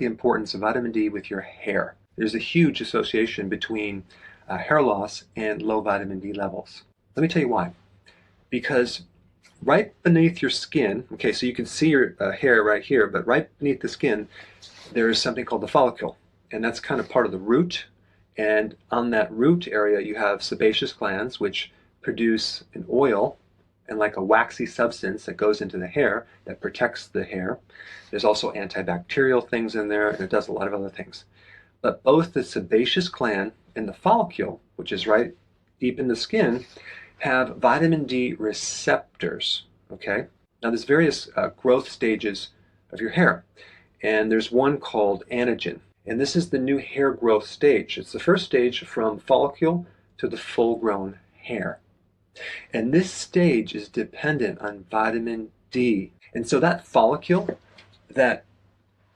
the importance of vitamin D with your hair. There's a huge association between hair loss and low vitamin D levels. Let me tell you why. Because right beneath your skin, okay, so you can see your hair right here, but right beneath the skin, there's something called the follicle, and that's kind of part of the root. And on that root area, you have sebaceous glands, which produce an oil and like a waxy substance that goes into the hair that protects the hair. There's also antibacterial things in there, and it does a lot of other things. But both the sebaceous gland and the follicle, which is right deep in the skin, have vitamin D receptors, okay? Now there's various growth stages of your hair, and there's one called anagen. And this is the new hair growth stage. It's the first stage from follicle to the full-grown hair. And this stage is dependent on vitamin D. And so that follicle, that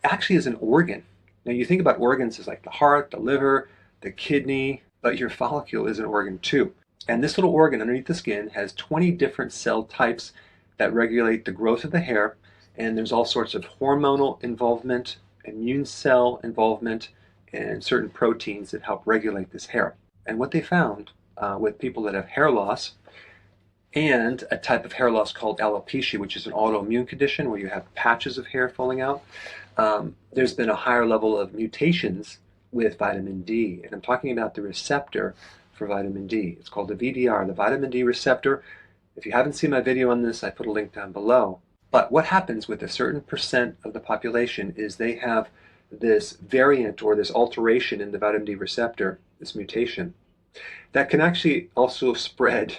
actually is an organ. Now you think about organs as like the heart, the liver, the kidney, but your follicle is an organ too. And this little organ underneath the skin has 20 different cell types that regulate the growth of the hair. And there's all sorts of hormonal involvement, immune cell involvement, and certain proteins that help regulate this hair. And what they found with people that have hair loss, and a type of hair loss called alopecia, which is an autoimmune condition where you have patches of hair falling out, there's been a higher level of mutations with vitamin D. And I'm talking about the receptor for vitamin D. It's called the VDR, the vitamin D receptor. If you haven't seen my video on this, I put a link down below. But what happens with a certain percent of the population is they have this variant or this alteration in the vitamin D receptor, this mutation, that can actually also spread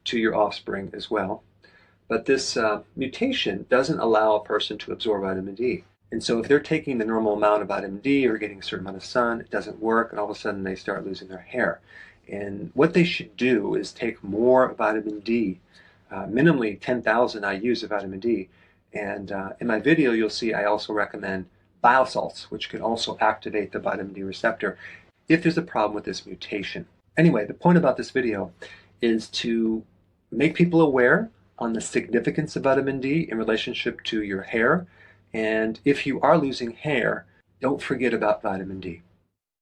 to your offspring as well. But this mutation doesn't allow a person to absorb vitamin D. And so if they're taking the normal amount of vitamin D or getting a certain amount of sun, it doesn't work, and all of a sudden they start losing their hair. And what they should do is take more vitamin D, minimally 10,000 IUs of vitamin D. And in my video, you'll see I also recommend biosalts, which can also activate the vitamin D receptor if there's a problem with this mutation. Anyway, the point about this video is to make people aware on the significance of vitamin D in relationship to your hair. And if you are losing hair, don't forget about vitamin D.